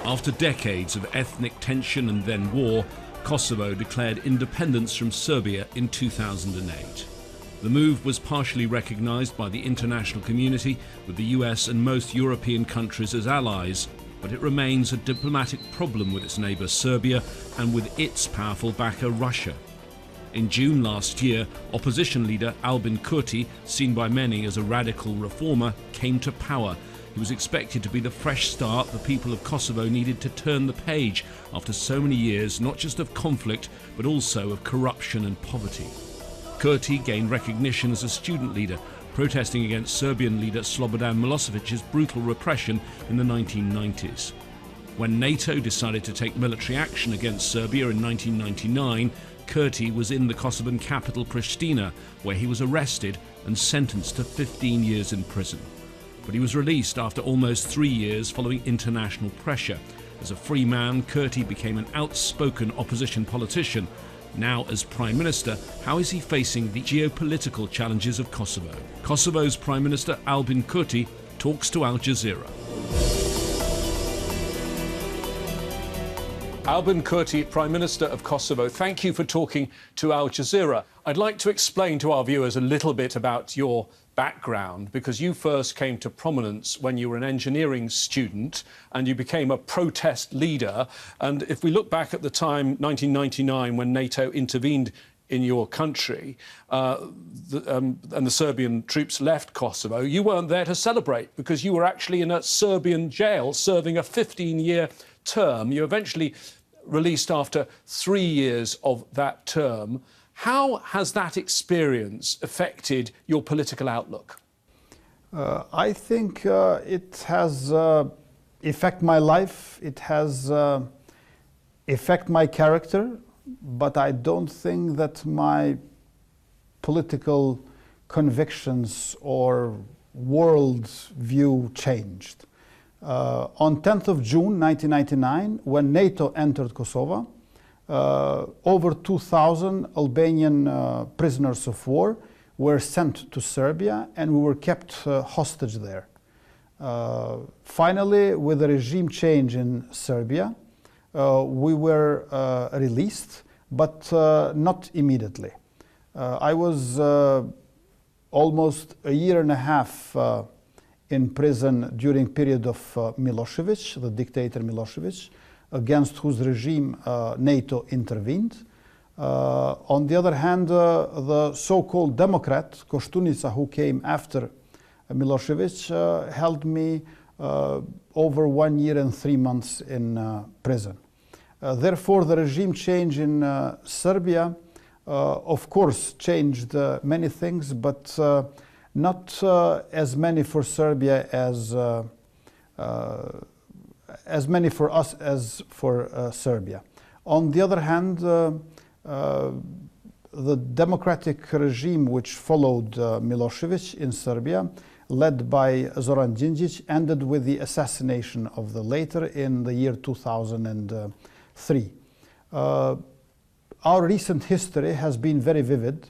After decades of ethnic tension and then war, Kosovo declared independence from Serbia in 2008. The move was partially recognized by the international community, with the US and most European countries as allies, but it remains a diplomatic problem with its neighbour Serbia and with its powerful backer Russia. In June last year, opposition leader Albin Kurti, seen by many as a radical reformer, came to power. He was expected to be the fresh start the people of Kosovo needed to turn the page after so many years not just of conflict but also of corruption and poverty. Kurti gained recognition as a student leader, protesting against Serbian leader Slobodan Milosevic's brutal repression in the 1990s. When NATO decided to take military action against Serbia in 1999, Kurti was in the Kosovan capital Pristina, where he was arrested and sentenced to 15 years in prison. But he was released after almost 3 years following international pressure. As a free man, Kurti became an outspoken opposition politician. Now, as Prime Minister, how is he facing the geopolitical challenges of Kosovo? Kosovo's Prime Minister Albin Kurti talks to Al Jazeera. Albin Kurti, Prime Minister of Kosovo, thank you for talking to Al Jazeera. I'd like to explain to our viewers a little bit about your background, because you first came to prominence when you were an engineering student and you became a protest leader. And if we look back at the time, 1999, when NATO intervened in your country and the Serbian troops left Kosovo, you weren't there to celebrate because you were actually in a Serbian jail serving a 15-year term. You eventually released after 3 years of that term. How has that experience affected your political outlook? I think it has affected my life, it has affected my character, but I don't think that my political convictions or world view changed. On 10th of June 1999, when NATO entered Kosovo, over 2,000 Albanian prisoners of war were sent to Serbia, and we were kept hostage there. Finally, with the regime change in Serbia, we were released, but not immediately. I was almost a year and a half in prison during period of Milosevic, the dictator Milosevic, against whose regime NATO intervened. On the other hand, the so-called Democrat, Koštunica, who came after Milosevic, held me over 1 year and 3 months in prison. Therefore, the regime change in Serbia, of course, changed many things, but not as many for Serbia as many for us as for Serbia. On the other hand, the democratic regime which followed Milosevic in Serbia, led by Zoran Đinđić, ended with the assassination of the latter in the year 2003. Our recent history has been very vivid,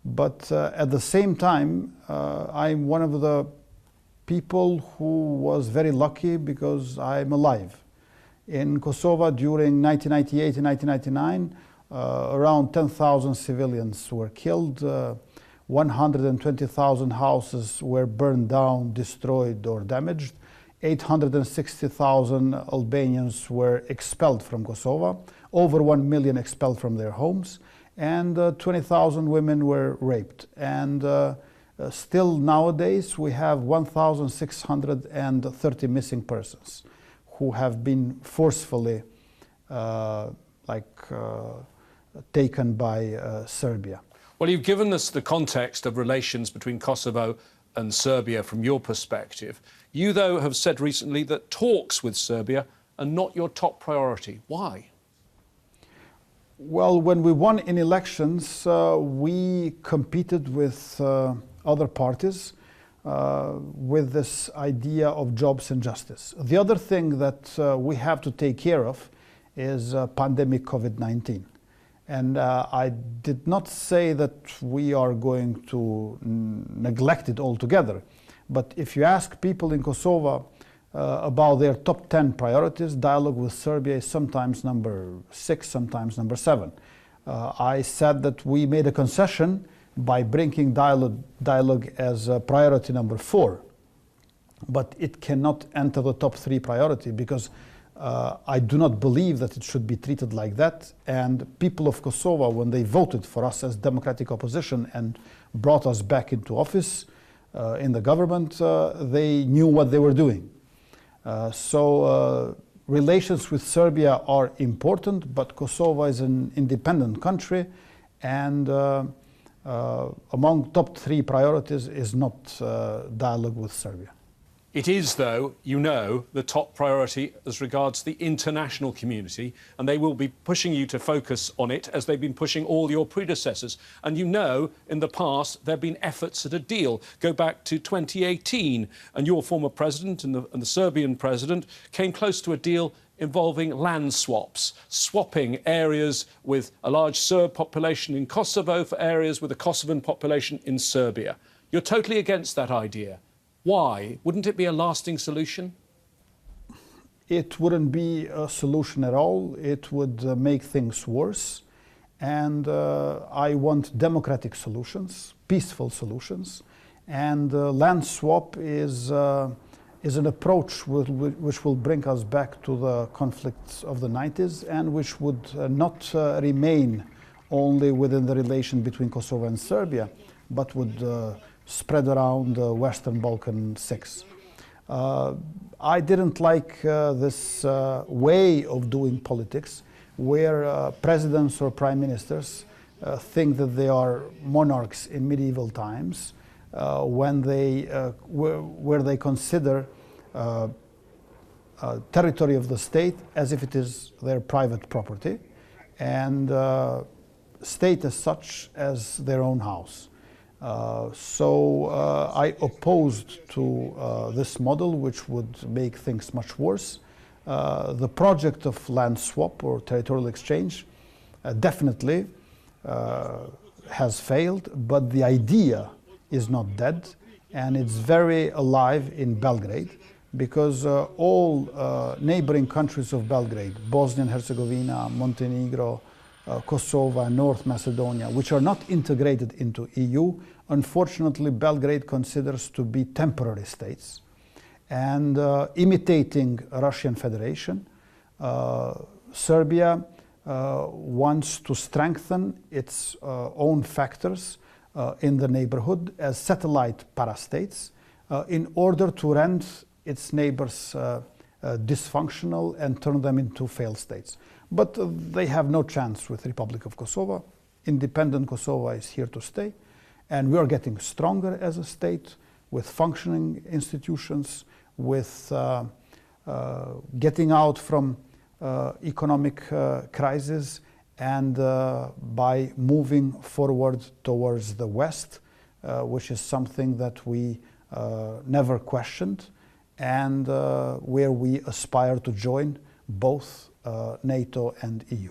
but at the same time, I'm one of the people who was very lucky because I'm alive. In Kosovo during 1998 and 1999, around 10,000 civilians were killed, 120,000 houses were burned down, destroyed or damaged, 860,000 Albanians were expelled from Kosovo, over 1 million expelled from their homes, and 20,000 women were raped. And still nowadays we have 1,630 missing persons who have been forcefully taken by Serbia. Well, you've given us the context of relations between Kosovo and Serbia from your perspective. You, though, have said recently that talks with Serbia are not your top priority. Why? Well, when we won in elections, we competed with other parties with this idea of jobs and justice. The other thing that we have to take care of is pandemic COVID-19. And I did not say that we are going to neglect it altogether. But if you ask people in Kosovo about their top 10 priorities, dialogue with Serbia is sometimes number 6, sometimes number 7. I said that we made a concession by bringing dialogue as priority number 4, but it cannot enter the top 3 priority because I do not believe that it should be treated like that. And people of Kosovo, when they voted for us as democratic opposition and brought us back into office in the government, they knew what they were doing. So relations with Serbia are important, but Kosovo is an independent country, and among top 3 priorities is not dialogue with Serbia. It is, though, you know, the top priority as regards the international community, and they will be pushing you to focus on it as they've been pushing all your predecessors. And you know, in the past, there have been efforts at a deal. Go back to 2018, and your former president and the Serbian president came close to a deal involving land swaps, swapping areas with a large Serb population in Kosovo for areas with a Kosovan population in Serbia. You're totally against that idea. Why? Wouldn't it be a lasting solution? It wouldn't be a solution at all. It would make things worse. And I want democratic solutions, peaceful solutions. And land swap is an approach which will bring us back to the conflicts of the 90s and which would not remain only within the relation between Kosovo and Serbia, but would spread around the Western Balkan 6. I didn't like this way of doing politics where presidents or prime ministers think that they are monarchs in medieval times when they, where they consider territory of the state as if it is their private property and state as such as their own house. So I opposed to this model, which would make things much worse. The project of land swap or territorial exchange definitely has failed, but the idea is not dead, and it's very alive in Belgrade, because all neighboring countries of Belgrade, Bosnia and Herzegovina, Montenegro, Kosovo and North Macedonia, which are not integrated into EU, unfortunately Belgrade considers to be temporary states. And imitating Russian Federation, Serbia wants to strengthen its own factors in the neighborhood as satellite parastates in order to render its neighbors dysfunctional and turn them into failed states. But they have no chance with the Republic of Kosovo. Independent Kosovo is here to stay. And we are getting stronger as a state with functioning institutions, with getting out from economic crisis, and by moving forward towards the West, which is something that we never questioned, and where we aspire to join both NATO and EU.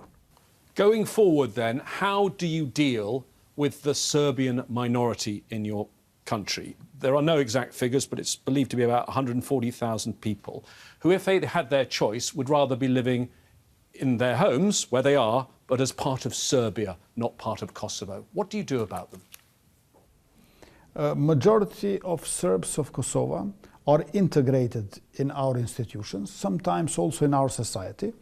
Going forward then, how do you deal with the Serbian minority in your country? There are no exact figures, but it's believed to be about 140,000 people who, if they had their choice, would rather be living in their homes, where they are, but as part of Serbia, not part of Kosovo. What do you do about them? Majority of Serbs of Kosovo are integrated in our institutions, sometimes also in our society.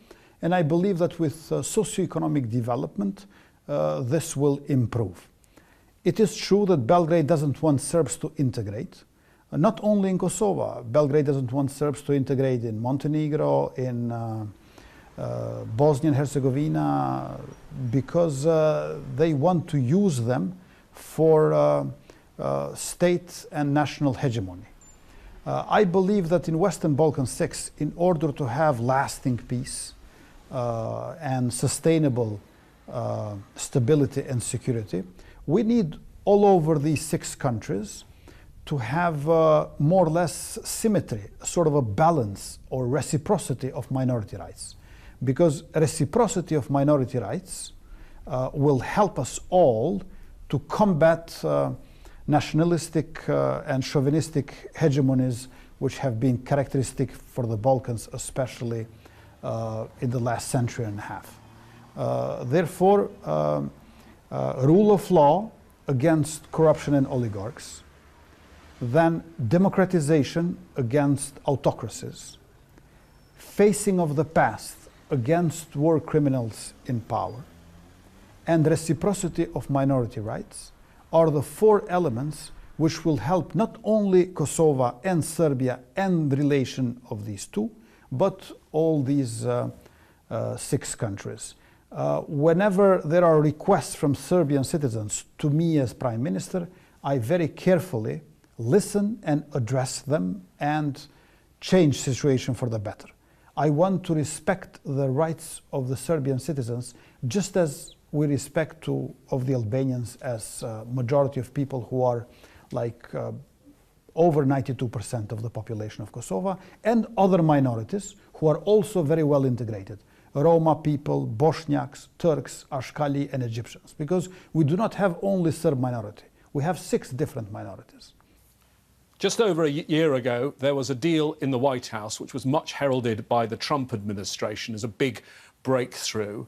And I believe that with socioeconomic development, this will improve. It is true that Belgrade doesn't want Serbs to integrate, not only in Kosovo. Belgrade doesn't want Serbs to integrate in Montenegro, in Bosnia and Herzegovina, because they want to use them for state and national hegemony. I believe that in Western Balkan 6, in order to have lasting peace and sustainable stability and security, we need all over these 6 countries to have more or less symmetry, sort of a balance or reciprocity of minority rights. Because reciprocity of minority rights will help us all to combat nationalistic and chauvinistic hegemonies which have been characteristic for the Balkans, especially in the last century and a half. Therefore, rule of law against corruption and oligarchs, then democratization against autocracies, facing of the past against war criminals in power, and reciprocity of minority rights are the four elements which will help not only Kosovo and Serbia and the relation of these two, but all these 6 countries. Whenever there are requests from Serbian citizens to me as Prime Minister, I very carefully listen and address them and change situation for the better. I want to respect the rights of the Serbian citizens just as we respect of the Albanians as majority of people who are like over 92% of the population of Kosovo, and other minorities who are also very well integrated. Roma people, Bosniaks, Turks, Ashkali and Egyptians, because we do not have only Serb minority. We have 6 different minorities. Just over a year ago, there was a deal in the White House which was much heralded by the Trump administration as a big breakthrough.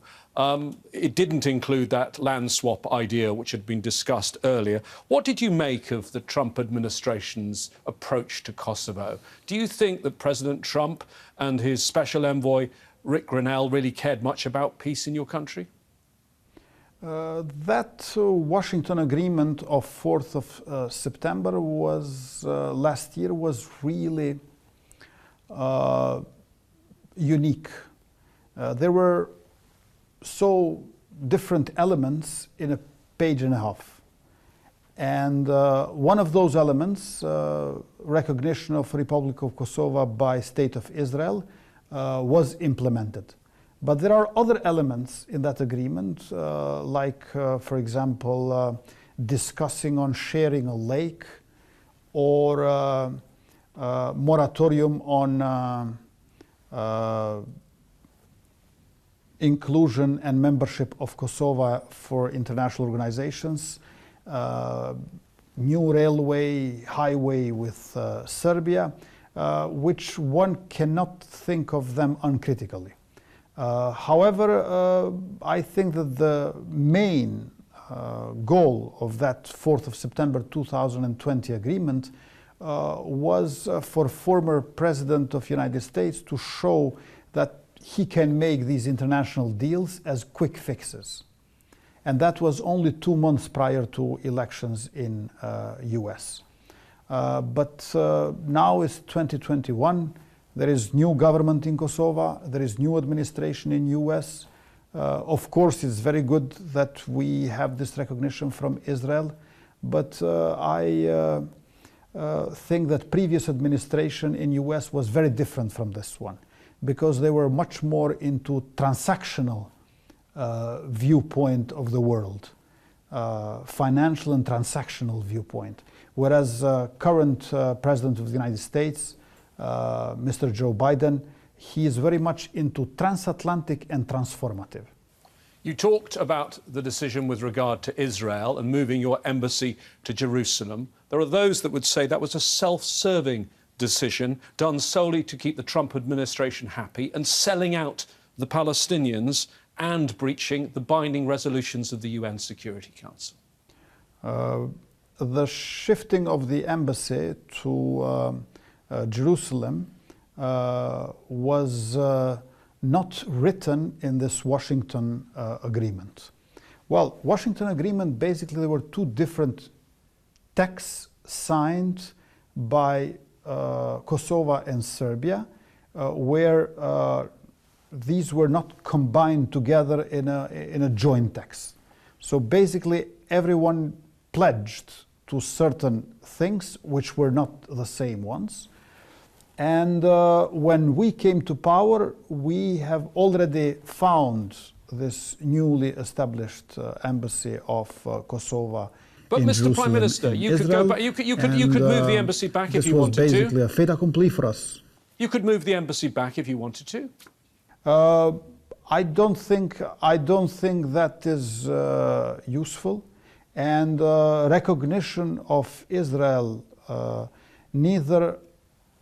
It didn't include that land swap idea which had been discussed earlier. What did you make of the Trump administration's approach to Kosovo? Do you think that President Trump and his special envoy Rick Grenell really cared much about peace in your country? That Washington agreement of 4th of September was last year was really unique. There were so different elements in a page and a half. And one of those elements, recognition of Republic of Kosovo by State of Israel, was implemented. But there are other elements in that agreement, like, for example, discussing on sharing a lake, or moratorium on inclusion and membership of Kosovo for international organizations, new railway, highway with Serbia, which one cannot think of them uncritically. However, I think that the main goal of that 4th of September 2020 agreement was for former President of the United States to show that he can make these international deals as quick fixes. And that was only 2 months prior to elections in US. But now it's 2021. There is new government in Kosovo. There is new administration in US. Of course, it's very good that we have this recognition from Israel. But I think that previous administration in US was very different from this one, because they were much more into transactional viewpoint of the world, financial and transactional viewpoint. Whereas current President of the United States, Mr. Joe Biden, he is very much into transatlantic and transformative. You talked about the decision with regard to Israel and moving your embassy to Jerusalem. There are those that would say that was a self-serving decision done solely to keep the Trump administration happy and selling out the Palestinians and breaching the binding resolutions of the UN Security Council. The shifting of the embassy to Jerusalem was not written in this Washington agreement. Well, Washington agreement, basically there were 2 different texts signed by Kosovo and Serbia, where these were not combined together in a joint text. So basically everyone pledged to certain things which were not the same ones. And when we came to power, we have already found this newly established embassy of Kosovo. But in Mr. Jerusalem, Prime Minister, you could Israel, go back. You could move the embassy back if you wanted to. This was basically a fait accompli for us. You could move the embassy back if you wanted to. I don't think that is useful, and recognition of Israel neither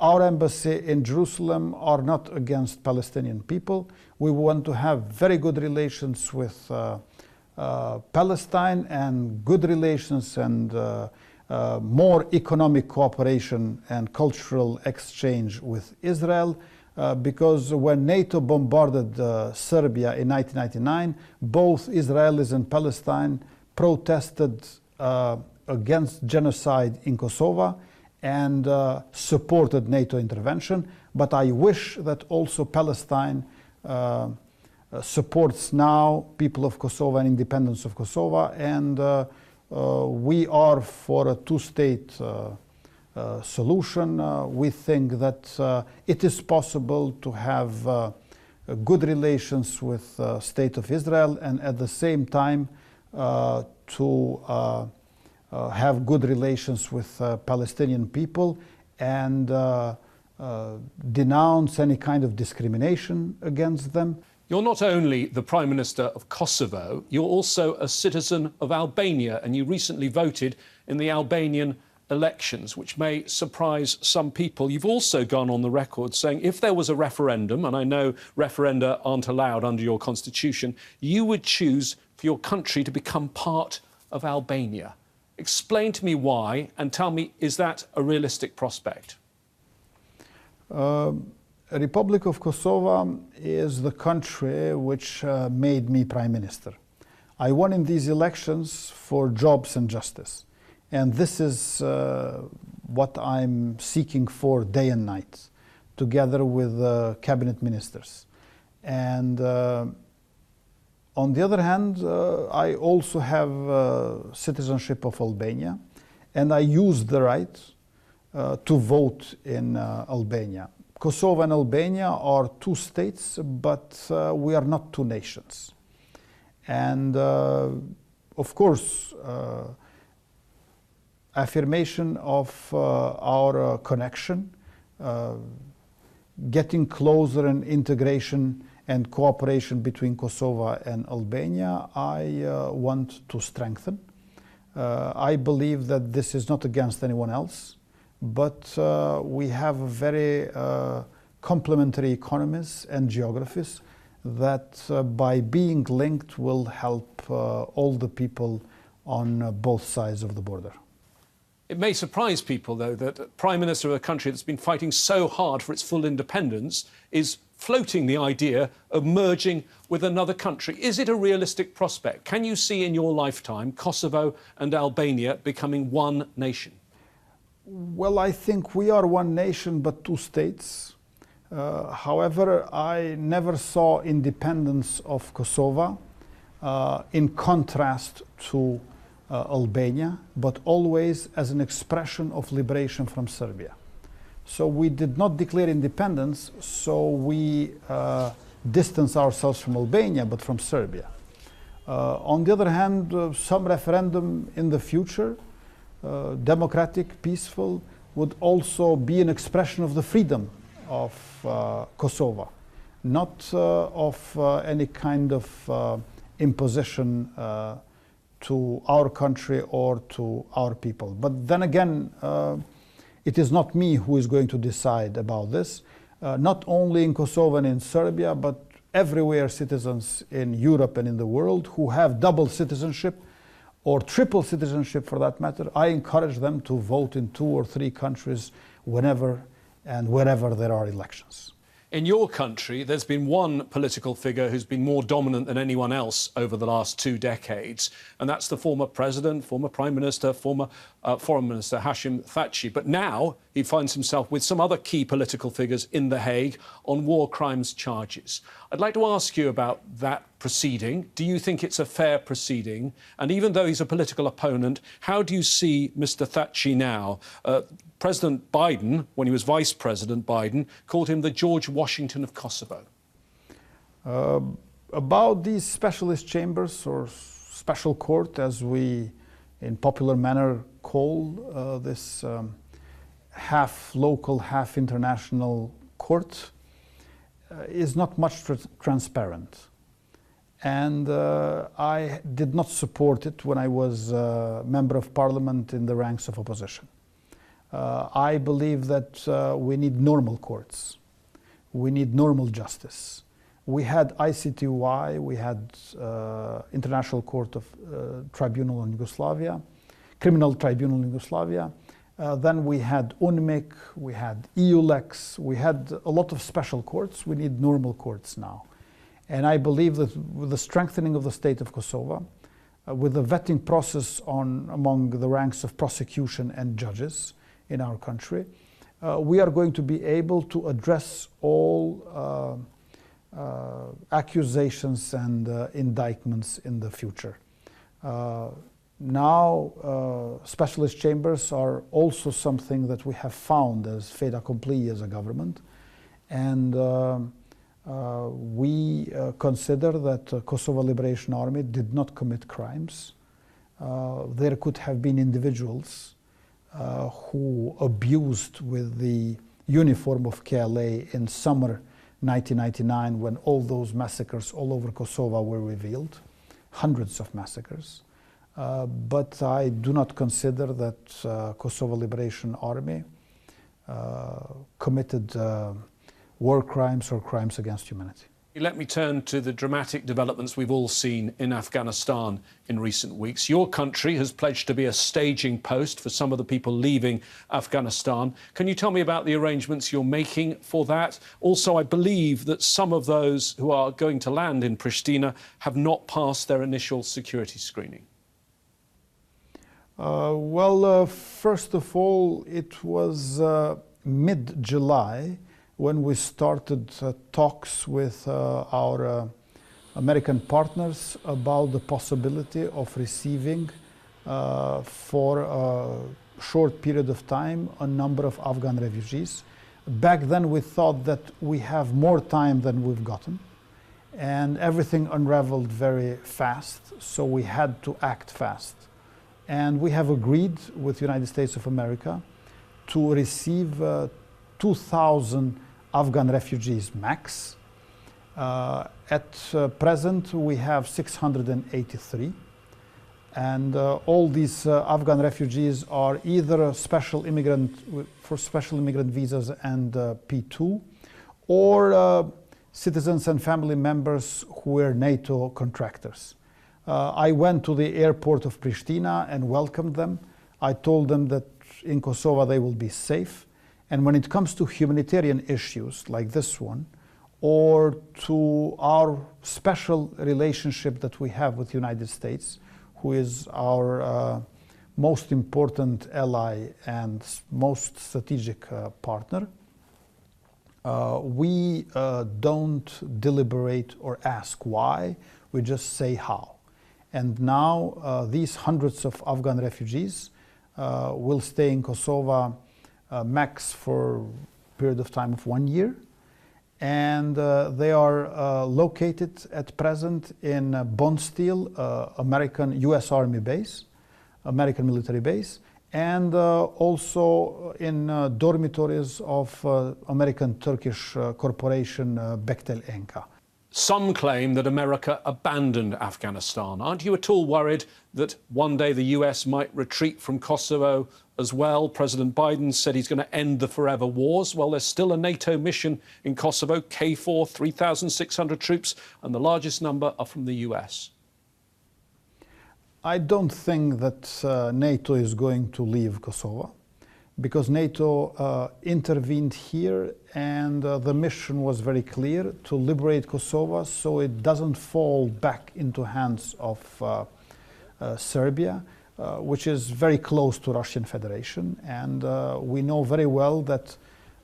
our embassy in Jerusalem are not against Palestinian people. We want to have very good relations with Palestine and good relations and more economic cooperation and cultural exchange with Israel. Because when NATO bombarded Serbia in 1999, both Israelis and Palestine protested against genocide in Kosovo and supported NATO intervention. But I wish that also Palestine supports now people of Kosovo and independence of Kosovo, and we are for a two-state solution. We think that it is possible to have good relations with the State of Israel and at the same time to have good relations with Palestinian people and denounce any kind of discrimination against them. You're not only the Prime Minister of Kosovo, you're also a citizen of Albania, and you recently voted in the Albanian elections, which may surprise some people. You've also gone on the record saying if there was a referendum, and I know referenda aren't allowed under your constitution, you would choose for your country to become part of Albania. Explain to me why, and tell me, is that a realistic prospect? Republic of Kosovo is the country which made me Prime Minister. I won in these elections for jobs and justice. And this is what I'm seeking for day and night, together with cabinet ministers. And on the other hand, I also have citizenship of Albania, and I use the right to vote in Albania. Kosovo and Albania are two states, but we are not two nations. And of course, affirmation of our connection, getting closer in integration and cooperation between Kosovo and Albania, I want to strengthen. I believe that this is not against anyone else, but we have very complementary economies and geographies that by being linked will help all the people on both sides of the border. It may surprise people, though, that the Prime Minister of a country that's been fighting so hard for its full independence is floating the idea of merging with another country. Is it a realistic prospect? Can you see in your lifetime Kosovo and Albania becoming one nation? Well, I think we are one nation but two states. However, I never saw independence of Kosovo in contrast to Albania, but always as an expression of liberation from Serbia. So we did not declare independence, so we distance ourselves from Albania, but from Serbia. On the other hand, some referendum in the future, democratic, peaceful, would also be an expression of the freedom of Kosovo, not of any kind of imposition to our country or to our people. But then again, it is not me who is going to decide about this. Not only in Kosovo and in Serbia, but everywhere citizens in Europe and in the world who have double citizenship or triple citizenship for that matter, I encourage them to vote in 2 or 3 countries whenever and wherever there are elections. In your country, there's been one political figure who's been more dominant than anyone else over the last 2 decades, and that's the former president, former prime minister, former foreign minister, Hashim Fati. But now he finds himself with some other key political figures in The Hague on war crimes charges. I'd like to ask you about that proceeding. Do you think it's a fair proceeding? And even though he's a political opponent, how do you see Mr. Fati now? President Biden, when he was Vice President Biden, called him the George Washington of Kosovo. About these specialist chambers or special court, as we in popular manner call this half local, half international court, is not much transparent. And I did not support it when I was a member of parliament in the ranks of opposition. I believe that we need normal courts. We need normal justice. We had ICTY, we had International Court of Tribunal in Yugoslavia, Criminal Tribunal in Yugoslavia. Then we had UNMIC, we had EULEX, we had a lot of special courts. We need normal courts now. And I believe that with the strengthening of the state of Kosovo, with the vetting process among the ranks of prosecution and judges in our country, we are going to be able to address all accusations and indictments in the future. Now, specialist chambers are also something that we have found as fait accompli as a government, and we consider that the Kosovo Liberation Army did not commit crimes. There could have been individuals who abused with the uniform of KLA in summer 1999 when all those massacres all over Kosovo were revealed, hundreds of massacres. But I do not consider that Kosovo Liberation Army committed war crimes or crimes against humanity. Let me turn to the dramatic developments we've all seen in Afghanistan in recent weeks. Your country has pledged to be a staging post for some of the people leaving Afghanistan. Can you tell me about the arrangements you're making for that? Also, I believe that some of those who are going to land in Pristina have not passed their initial security screening. First of all, it was mid-July when we started talks with our American partners about the possibility of receiving for a short period of time a number of Afghan refugees. Back then we thought that we have more time than we've gotten, and everything unraveled very fast, so we had to act fast. And we have agreed with the United States of America to receive 2,000 Afghan refugees max. At present, we have 683. And all these Afghan refugees are either special immigrant visas and P2, or citizens and family members who were NATO contractors. I went to the airport of Pristina and welcomed them. I told them that in Kosovo they will be safe. And when it comes to humanitarian issues like this one, or to our special relationship that we have with the United States, who is our most important ally and most strategic partner, we don't deliberate or ask why, we just say how. And now these hundreds of Afghan refugees will stay in Kosovo max for a period of time of 1 year. And they are located at present in Bondsteel, American US Army base, American military base, and also in dormitories of American-Turkish corporation Bechtel Enka. Some claim that America abandoned Afghanistan. Aren't you at all worried that one day the US might retreat from Kosovo as well? President Biden said he's going to end the forever wars. Well, there's still a NATO mission in Kosovo, KFOR, 3,600 troops, and the largest number are from the US. I don't think that NATO is going to leave Kosovo, because NATO intervened here, and the mission was very clear: to liberate Kosovo so it doesn't fall back into hands of Serbia, which is very close to Russian Federation. And we know very well that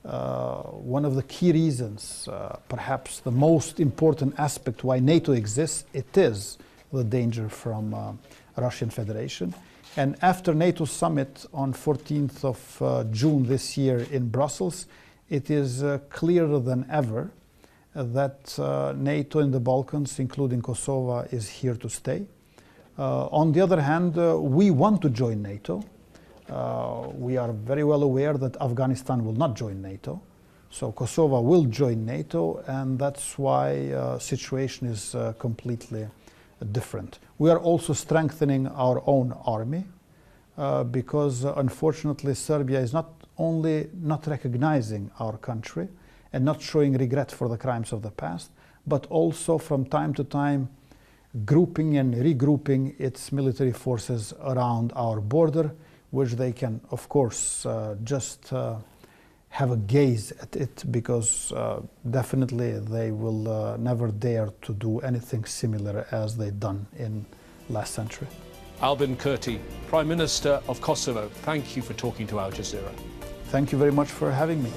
one of the key reasons, perhaps the most important aspect why NATO exists, it is the danger from Russian Federation. And after NATO summit on 14th of June this year in Brussels, it is clearer than ever that NATO in the Balkans, including Kosovo, is here to stay. On the other hand, we want to join NATO. We are very well aware that Afghanistan will not join NATO. So Kosovo will join NATO, and that's why situation is completely different. We are also strengthening our own army because unfortunately Serbia is not only not recognizing our country and not showing regret for the crimes of the past, but also from time to time grouping and regrouping its military forces around our border, which they can, of course, just have a gaze at it, because definitely they will never dare to do anything similar as they've done in last century. Albin Kurti, Prime Minister of Kosovo, thank you for talking to Al Jazeera. Thank you very much for having me.